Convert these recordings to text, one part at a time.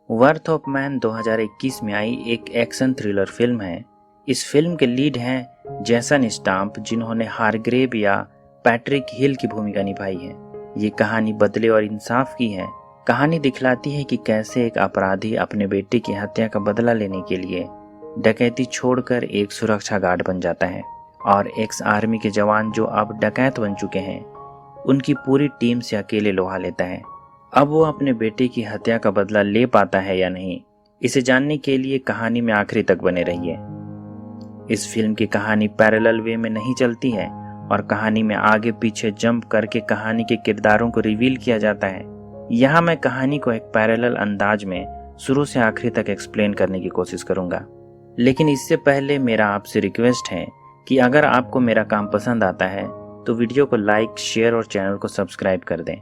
Worth of man 2021 में आई एक action thriller film है। इस फिल्म के लीड हैं जेसन स्टाम्प, जिन्होंने हारग्रेव या पैट्रिक हिल की भूमिका निभाई है। ये कहानी बदले और इंसाफ की है। कहानी दिखलाती है कि कैसे एक अपराधी अपने बेटे की हत्या का बदला लेने के लिए डकैती छोड़कर एक सुरक्षा गार्ड बन जाता है, और एक्स आर्मी के जवान जो अब डकैत बन चुके हैं उनकी पूरी टीम से अकेले लोहा लेता है। अब वो अपने बेटे की हत्या का बदला ले पाता है या नहीं, इसे जानने के लिए कहानी में आखिरी तक बने रहिए। इस फिल्म की कहानी पैरेलल वे में नहीं चलती है और कहानी में आगे पीछे जंप करके कहानी के किरदारों को रिवील किया जाता है। यहाँ मैं कहानी को एक पैरेलल अंदाज में शुरू से आखिरी तक एक्सप्लेन करने की कोशिश करूंगा, लेकिन इससे पहले मेरा आपसे रिक्वेस्ट है कि अगर आपको मेरा काम पसंद आता है तो वीडियो को लाइक, शेयर और चैनल को सब्सक्राइब कर दें।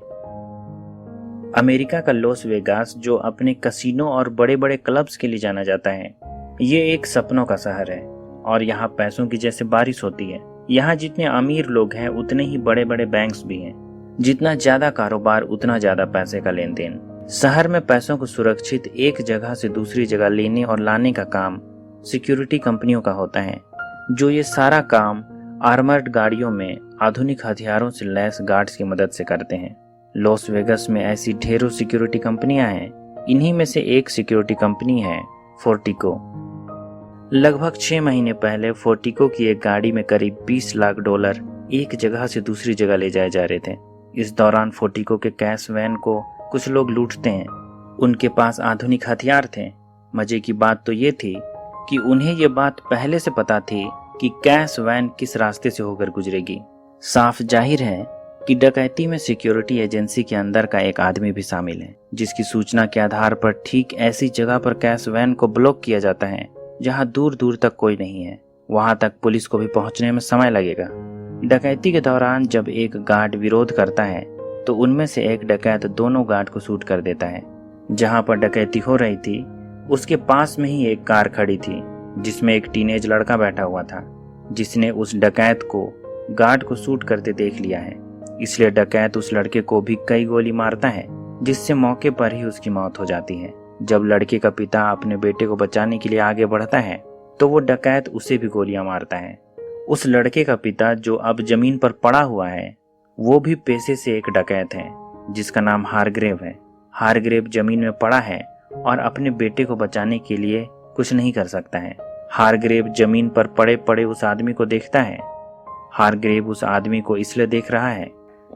अमेरिका का लॉस वेगास, जो अपने कसिनो और बड़े बड़े क्लब्स के लिए जाना जाता है, ये एक सपनों का शहर है और यहाँ पैसों की जैसे बारिश होती है। यहाँ जितने अमीर लोग हैं उतने ही बड़े बड़े बैंक्स भी हैं। जितना ज्यादा कारोबार उतना ज्यादा पैसे का लेन देन। शहर में पैसों को सुरक्षित एक जगह से दूसरी जगह लेने और लाने का काम सिक्योरिटी कंपनियों का होता है, जो ये सारा काम आर्मर्ड गाड़ियों में आधुनिक हथियारों से लैस गार्ड्स की मदद से करते हैं। लॉस वेगस में ऐसी ढेरों सिक्योरिटी कंपनियां हैं। इन्हीं में से एक सिक्योरिटी कंपनी है फोर्टिको। लगभग 6 महीने पहले फोर्टिको की एक गाड़ी में करीब $20 लाख एक जगह से दूसरी जगह ले जाए जा रहे थे। इस दौरान फोर्टिको के कैश वैन को कुछ लोग लूटते हैं। उनके पास आधुनिक हथियार थे। मजे की बात तो ये थी कि उन्हें ये बात पहले से पता थी कि कैश वैन किस रास्ते से होकर गुजरेगी। साफ जाहिर है कि डकैती में सिक्योरिटी एजेंसी के अंदर का एक आदमी भी शामिल है, जिसकी सूचना के आधार पर ठीक ऐसी जगह पर कैश वैन को ब्लॉक किया जाता है जहां दूर दूर तक कोई नहीं है। वहां तक पुलिस को भी पहुंचने में समय लगेगा। डकैती के दौरान जब एक गार्ड विरोध करता है तो उनमें से एक डकैत दोनों गार्ड को शूट कर देता है। जहां पर डकैती हो रही थी उसके पास में ही एक कार खड़ी थी जिसमें एक टीनेज लड़का बैठा हुआ था, जिसने उस डकैत को गार्ड को शूट करते देख लिया है। इसलिए डकैत उस लड़के को भी कई गोली मारता है, जिससे मौके पर ही उसकी मौत हो जाती है। जब लड़के का पिता अपने बेटे को बचाने के लिए आगे बढ़ता है तो वो डकैत उसे भी गोलियां मारता है। उस लड़के का पिता, जो अब जमीन पर पड़ा हुआ है, वो भी पेशे से एक डकैत है जिसका नाम हारग्रेव है। हारग्रेव जमीन में पड़ा है और अपने बेटे को बचाने के लिए कुछ नहीं कर सकता है। हारग्रेव जमीन पर पड़े पड़े उस आदमी को देखता है। हारग्रेव उस आदमी को इसलिए देख रहा है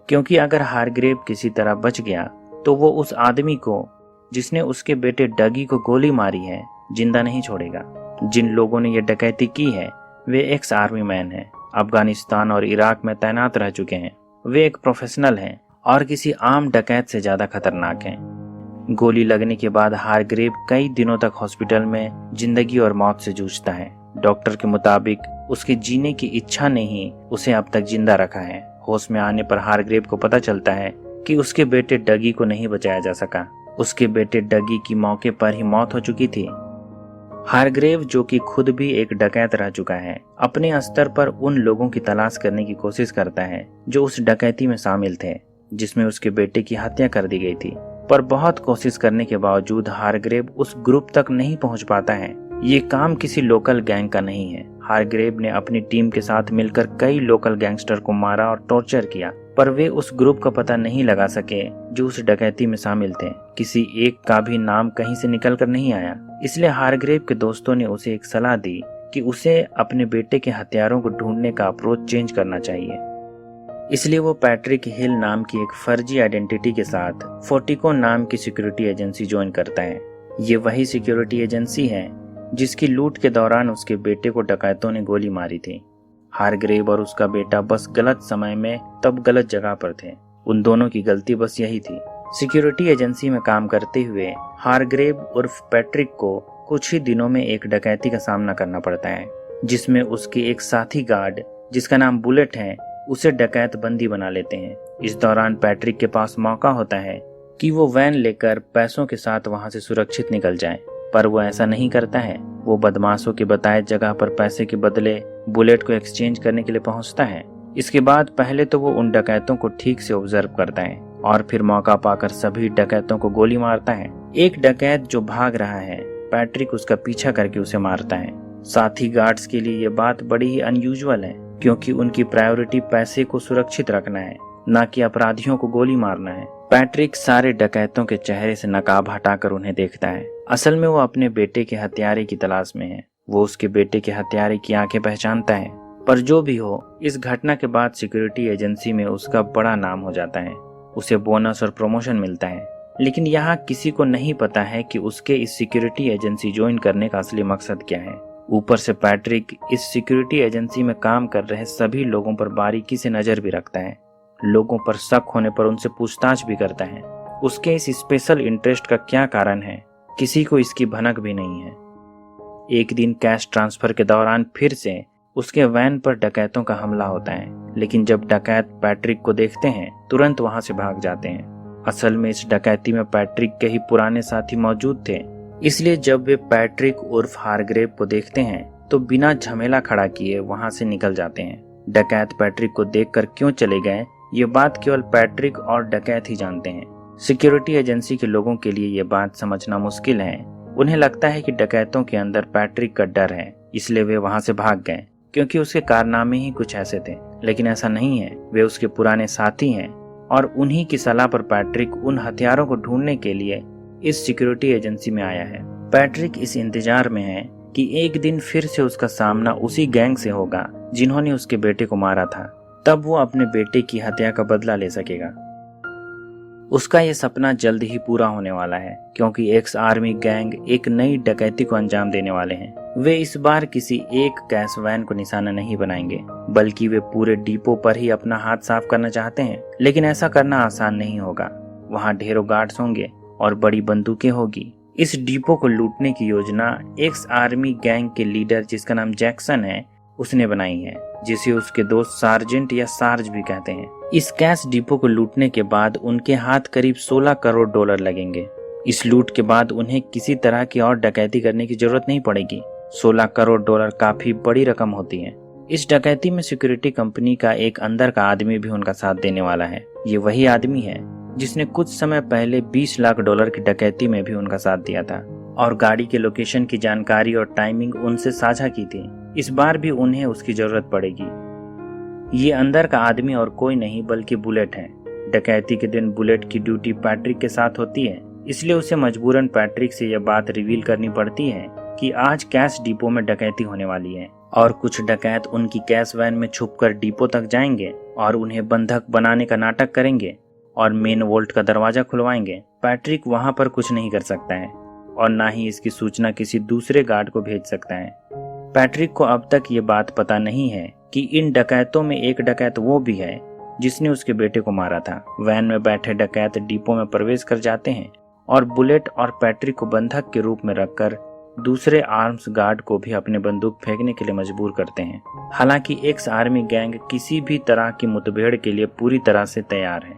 क्योंकि अगर हारग्रेव किसी तरह बच गया तो वो उस आदमी को, जिसने उसके बेटे डगी को गोली मारी है, जिंदा नहीं छोड़ेगा। जिन लोगों ने ये डकैती की है वे एक्स आर्मी मैन हैं, अफगानिस्तान और इराक में तैनात रह चुके हैं। वे एक प्रोफेशनल हैं और किसी आम डकैत से ज्यादा खतरनाक हैं। गोली लगने के बाद हारग्रेव कई दिनों तक हॉस्पिटल में जिंदगी और मौत से जूझता है। डॉक्टर के मुताबिक उसके जीने की इच्छा ने ही उसे अब तक जिंदा रखा है। होश में आने पर हारग्रेव को पता चलता है कि उसके बेटे डगी को नहीं बचाया जा सका। उसके बेटे डगी की मौके पर ही मौत हो चुकी थी। हारग्रेव, जो कि खुद भी एक डकैत रह चुका है, अपने स्तर पर उन लोगों की तलाश करने की कोशिश करता है जो उस डकैती में शामिल थे जिसमें उसके बेटे की हत्या कर दी गई थी। पर बहुत कोशिश करने के बावजूद हारग्रेव उस ग्रुप तक नहीं पहुंच पाता है। ये काम किसी लोकल गैंग का नहीं है। हारग्रेव ने अपनी टीम के साथ मिलकर कई लोकल गैंगस्टर को मारा और टॉर्चर किया, पर वे उस ग्रुप का पता नहीं लगा सके जो उस डकैती में शामिल थे। किसी एक का भी नाम कहीं से निकल कर नहीं आया। इसलिए हारग्रेव के दोस्तों ने उसे एक सलाह दी कि उसे अपने बेटे के हथियारों को ढूंढने का अप्रोच चेंज करना चाहिए। इसलिए वो पैट्रिक हिल नाम की एक फर्जी आइडेंटिटी के साथ फोर्टिको नाम की सिक्योरिटी एजेंसी ज्वाइन करता है। ये वही सिक्योरिटी एजेंसी है जिसकी लूट के दौरान उसके बेटे को डकैतों ने गोली मारी थी। हारग्रेव और उसका बेटा बस गलत समय में तब गलत जगह पर थे। उन दोनों की गलती बस यही थी। सिक्योरिटी एजेंसी में काम करते हुए हारग्रेव उर्फ पैट्रिक को कुछ ही दिनों में एक डकैती का सामना करना पड़ता है, जिसमें उसके एक साथी गार्ड, जिसका नाम बुलेट है, उसे डकैत बंदी बना लेते हैं। इस दौरान पैट्रिक के पास मौका होता है कि वो वैन लेकर पैसों के साथ वहां से सुरक्षित निकल जाए, पर वो ऐसा नहीं करता है। वो बदमाशों के बताए जगह पर पैसे के बदले बुलेट को एक्सचेंज करने के लिए पहुंचता है। इसके बाद पहले तो वो उन डकैतों को ठीक से ऑब्जर्व करता है और फिर मौका पाकर सभी डकैतों को गोली मारता है। एक डकैत जो भाग रहा है, पैट्रिक उसका पीछा करके उसे मारता है। साथ ही गार्ड्स के लिए ये बात बड़ी ही अनयूजुअल है, क्योंकि उनकी प्रायोरिटी पैसे को सुरक्षित रखना है, न कि अपराधियों को गोली मारना है। पैट्रिक सारे डकैतों के चेहरे से नकाब हटाकर उन्हें देखता है। असल में वो अपने बेटे के हत्यारे की तलाश में है। वो उसके बेटे के हत्यारे की आंखें पहचानता है। पर जो भी हो, इस घटना के बाद सिक्योरिटी एजेंसी में उसका बड़ा नाम हो जाता है। उसे बोनस और प्रमोशन मिलता है। लेकिन यहाँ किसी को नहीं पता है कि उसके इस सिक्योरिटी एजेंसी ज्वाइन करने का असली मकसद क्या है। ऊपर से पैट्रिक इस सिक्योरिटी एजेंसी में काम कर रहे सभी लोगों पर बारीकी से नजर भी रखता है। लोगों पर शक होने पर उनसे पूछताछ भी करता है। उसके इस स्पेशल इंटरेस्ट का क्या कारण है, किसी को इसकी भनक भी नहीं है। एक दिन कैश ट्रांसफर के दौरान फिर से उसके वैन पर डकैतों का हमला होता है, लेकिन जब डकैत पैट्रिक को देखते हैं तुरंत वहां से भाग जाते हैं। असल में इस डकैती में पैट्रिक के ही पुराने साथी मौजूद थे, इसलिए जब वे पैट्रिक उर्फ हारग्रेव को देखते हैं तो बिना झमेला खड़ा किए वहां से निकल जाते हैं। डकैत पैट्रिक को देखकर क्यों चले गए, ये बात केवल पैट्रिक और डकैत ही जानते हैं। सिक्योरिटी एजेंसी के लोगों के लिए ये बात समझना मुश्किल है। उन्हें लगता है कि डकैतों के अंदर पैट्रिक का डर है, इसलिए वे वहां से भाग गए, क्योंकि उसके कारनामे ही कुछ ऐसे थे। लेकिन ऐसा नहीं है, वे उसके पुराने साथी हैं और उन्हीं की सलाह पर पैट्रिक उन हथियारों को ढूंढने के लिए इस सिक्योरिटी एजेंसी में आया है। पैट्रिक इस इंतजार में है कि एक दिन फिर से उसका सामना उसी गैंग से होगा जिन्होंने उसके बेटे को मारा था। तब वो अपने बेटे की हत्या का बदला ले सकेगा। उसका ये सपना जल्द ही पूरा होने वाला है, क्योंकि एक्स आर्मी गैंग एक नई डकैती को अंजाम देने वाले हैं। वे इस बार किसी एक कैश वैन को निशाना नहीं बनाएंगे, बल्कि वे पूरे डिपो पर ही अपना हाथ साफ करना चाहते हैं। लेकिन ऐसा करना आसान नहीं होगा। वहाँ ढेरों गार्ड्स होंगे और बड़ी बंदूकें होगी। इस डिपो को लूटने की योजना एक्स आर्मी गैंग के लीडर, जिसका नाम जैक्सन है, उसने बनाई है, जिसे उसके दोस्त सार्जेंट या सार्ज भी कहते हैं। इस कैश डिपो को लूटने के बाद उनके हाथ करीब 16 करोड़ डॉलर लगेंगे। इस लूट के बाद उन्हें किसी तरह की और डकैती करने की जरूरत नहीं पड़ेगी। 16 करोड़ डॉलर काफी बड़ी रकम होती है। इस डकैती में सिक्योरिटी कंपनी का एक अंदर का आदमी भी उनका साथ देने वाला है। ये वही आदमी है जिसने कुछ समय पहले 20 लाख डॉलर की डकैती में भी उनका साथ दिया था और गाड़ी के लोकेशन की जानकारी और टाइमिंग उनसे साझा की थी। इस बार भी उन्हें उसकी जरूरत पड़ेगी। ये अंदर का आदमी और कोई नहीं बल्कि बुलेट है। डकैती के दिन बुलेट की ड्यूटी पैट्रिक के साथ होती है, इसलिए उसे मजबूरन पैट्रिक से यह बात रिवील करनी पड़ती है कि आज कैश डिपो में डकैती होने वाली है और कुछ डकैत उनकी कैश वैन में छुपकर डिपो तक जाएंगे और उन्हें बंधक बनाने का नाटक करेंगे और मेन वोल्ट का दरवाजा खुलवाएंगे। पैट्रिक वहां पर कुछ नहीं कर सकता है और ना ही इसकी सूचना किसी दूसरे गार्ड को भेज सकता है। पैट्रिक को अब तक ये बात पता नहीं है कि इन डकैतों में एक डकैत वो भी है जिसने उसके बेटे को मारा था। वैन में बैठे डकैत डिपो में प्रवेश कर जाते हैं और बुलेट और पैट्रिक को बंधक के रूप में रखकर दूसरे आर्म्स गार्ड को भी अपने बंदूक फेंकने के लिए मजबूर करते हैं। हालांकि एक्स आर्मी गैंग किसी भी तरह की मुठभेड़ के लिए पूरी तरह से तैयार है।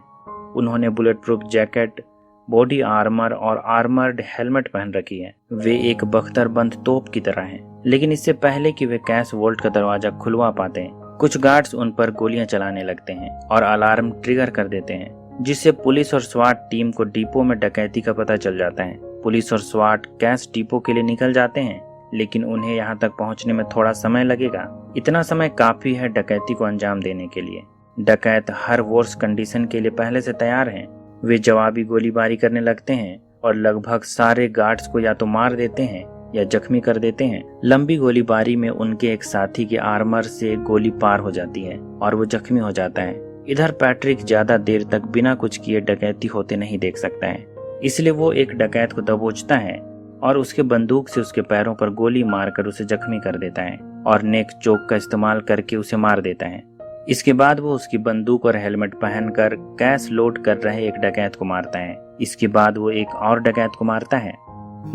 उन्होंने bullet proof jacket, body armour और आर्मर्ड हेलमेट पहन रखी है। वे एक बख्तरबंद तोप की तरह हैं। लेकिन इससे पहले कि वे कैश वोल्ट का दरवाजा खुलवा पाते हैं, कुछ गार्ड्स उन पर गोलियां चलाने लगते हैं और अलार्म ट्रिगर कर देते हैं, जिससे पुलिस और स्वाट टीम को डिपो में डकैती का पता चल जाता है। पुलिस और स्वाट कैश डिपो के लिए निकल जाते हैं, लेकिन उन्हें यहाँ तक पहुँचने में थोड़ा समय लगेगा। इतना समय काफी है डकैती को अंजाम देने के लिए। डकैत हर वर्स्ट कंडीशन के लिए पहले से तैयार हैं। वे जवाबी गोलीबारी करने लगते हैं और लगभग सारे गार्ड्स को या तो मार देते हैं या जख्मी कर देते हैं। लंबी गोलीबारी में उनके एक साथी के आर्मर से गोली पार हो जाती है और वो जख्मी हो जाता है। इधर पैट्रिक ज्यादा देर तक बिना कुछ किए डकैती होते नहीं देख सकता है, इसलिए वो एक डकैत को दबोचता है और उसके बंदूक से उसके पैरों पर गोली मारकर उसे जख्मी कर देता है और नेक चोक का इस्तेमाल करके उसे मार देता है। इसके बाद वो उसकी बंदूक और हेलमेट पहनकर कैश लोड कर रहे एक डकैत को मारता है। इसके बाद वो एक और डकैत को मारता है।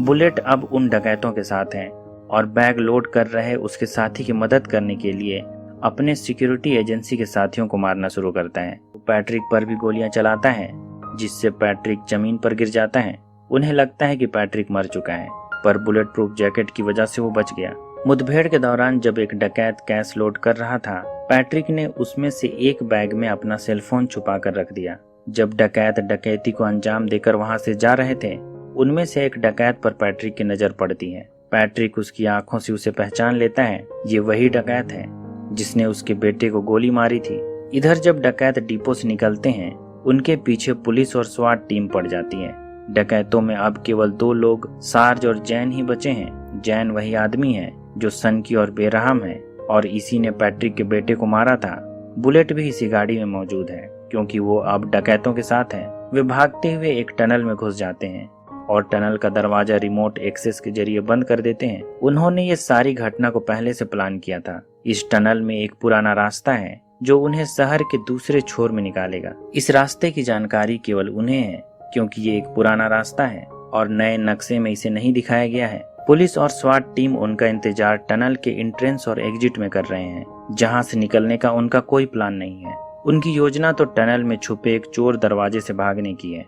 बुलेट अब उन डकैतों के साथ है और बैग लोड कर रहे उसके साथी की मदद करने के लिए अपने सिक्योरिटी एजेंसी के साथियों को मारना शुरू करता है। पैट्रिक पर भी गोलियां चलाता है, जिससे पैट्रिक जमीन पर गिर जाता है। उन्हें लगता है कि पैट्रिक मर चुका है, पर बुलेट प्रूफ जैकेट की वजह से वो बच गया। मुठभेड़ के दौरान जब एक डकैत कैश लोड कर रहा था, पैट्रिक ने उसमें से एक बैग में अपना सेलफोन छुपा कर रख दिया। जब डकैत डकैती को अंजाम देकर वहां से जा रहे थे, उनमें से एक डकैत पर पैट्रिक की नजर पड़ती है। पैट्रिक उसकी आंखों से उसे पहचान लेता है। ये वही डकैत है जिसने उसके बेटे को गोली मारी थी। इधर जब डकैत डिपो से निकलते हैं, उनके पीछे पुलिस और स्वाट टीम पड़ जाती है। डकैतों में अब केवल 2 लोग सार्ज और जैन ही बचे हैं। जैन वही आदमी है जो सनकी और बेरहम है और इसी ने पैट्रिक के बेटे को मारा था। बुलेट भी इसी गाड़ी में मौजूद है क्योंकि वो अब डकैतों के साथ है। वे भागते हुए एक टनल में घुस जाते हैं और टनल का दरवाजा रिमोट एक्सेस के जरिए बंद कर देते हैं। उन्होंने ये सारी घटना को पहले से प्लान किया था। इस टनल में एक पुराना रास्ता है जो उन्हें शहर के दूसरे छोर में निकालेगा। इस रास्ते की जानकारी केवल उन्हें है क्योंकि ये एक पुराना रास्ता है और नए नक्शे में इसे नहीं दिखाया गया है। पुलिस और स्वाट टीम उनका इंतजार टनल के एंट्रेंस और एग्जिट में कर रहे हैं, जहां से निकलने का उनका कोई प्लान नहीं है। उनकी योजना तो टनल में छुपे एक चोर दरवाजे से भागने की है।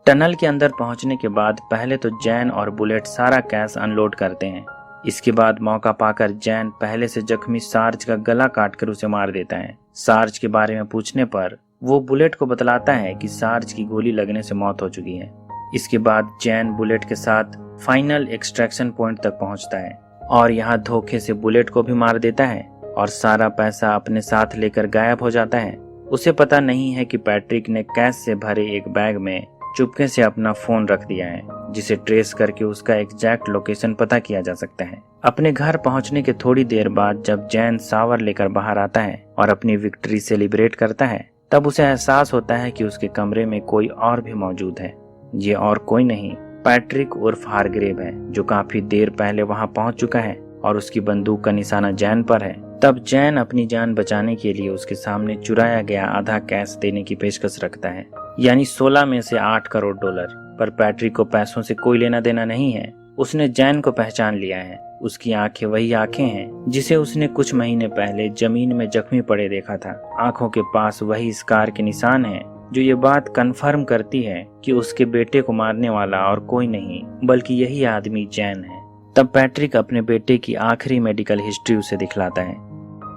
टनल के अंदर पहुंचने के बाद पहले तो जैन और बुलेट सारा कैश अनलोड करते हैं। इसके बाद मौका पाकर जैन पहले से जख्मी सार्ज का गला काटकर उसे मार देता है। सार्ज के बारे में पूछने पर वो बुलेट को बतलाता है कि सार्ज की गोली लगने से मौत हो चुकी है। इसके बाद जैन बुलेट के साथ फाइनल एक्सट्रैक्शन पॉइंट तक पहुंचता है और यहाँ धोखे से बुलेट को भी मार देता है और सारा पैसा अपने साथ लेकर गायब हो जाता है। उसे पता नहीं है कि पैट्रिक ने कैश से भरे एक बैग में चुपके से अपना फोन रख दिया है, जिसे ट्रेस करके उसका एग्जैक्ट लोकेशन पता किया जा सकता है। अपने घर पहुंचने के थोड़ी देर बाद जब जैन शावर लेकर बाहर आता है और अपनी विक्ट्री सेलिब्रेट करता है, तब उसे एहसास होता है कि उसके कमरे में कोई और भी मौजूद है। ये और कोई नहीं, पैट्रिक उर्फ हारग्रेव है, जो काफी देर पहले वहां पहुंच चुका है और उसकी बंदूक का निशाना जैन पर है। तब जैन अपनी जान बचाने के लिए उसके सामने चुराया गया आधा कैश देने की पेशकश रखता है, यानी 16 में से 8 करोड़ डॉलर। पर पैट्रिक को पैसों से कोई लेना देना नहीं है। उसने जैन को पहचान लिया है। उसकी आंखें वही आंखें हैं जिसे उसने कुछ महीने पहले जमीन में जख्मी पड़े देखा था। आंखों के पास वही स्कार के निशान हैं जो ये बात कंफर्म करती है कि उसके बेटे को मारने वाला और कोई नहीं बल्कि यही आदमी जैन है। तब पैट्रिक अपने बेटे की आखिरी मेडिकल हिस्ट्री उसे दिखलाता है,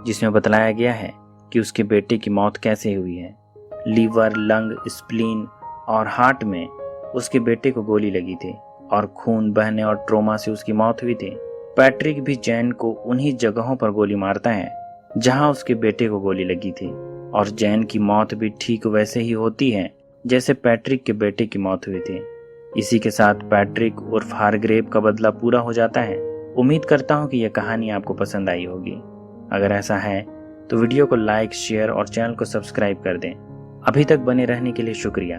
जिसमें बतलाया गया है कि उसके बेटे की मौत कैसे हुई है। लीवर, लंग, स्प्लीन और हार्ट में उसके बेटे को गोली लगी थी और खून बहने और ट्रोमा से उसकी मौत हुई थी। पैट्रिक भी जैन को उन्हीं जगहों पर गोली मारता है जहां उसके बेटे को गोली लगी थी और जैन की मौत भी ठीक वैसे ही होती है जैसे पैट्रिक के बेटे की मौत हुई थी। इसी के साथ पैट्रिक उर्फ हारग्रेव का बदला पूरा हो जाता है। उम्मीद करता हूँ कि यह कहानी आपको पसंद आई होगी। अगर ऐसा है तो वीडियो को लाइक, शेयर और चैनल को सब्सक्राइब कर दें। अभी तक बने रहने के लिए शुक्रिया।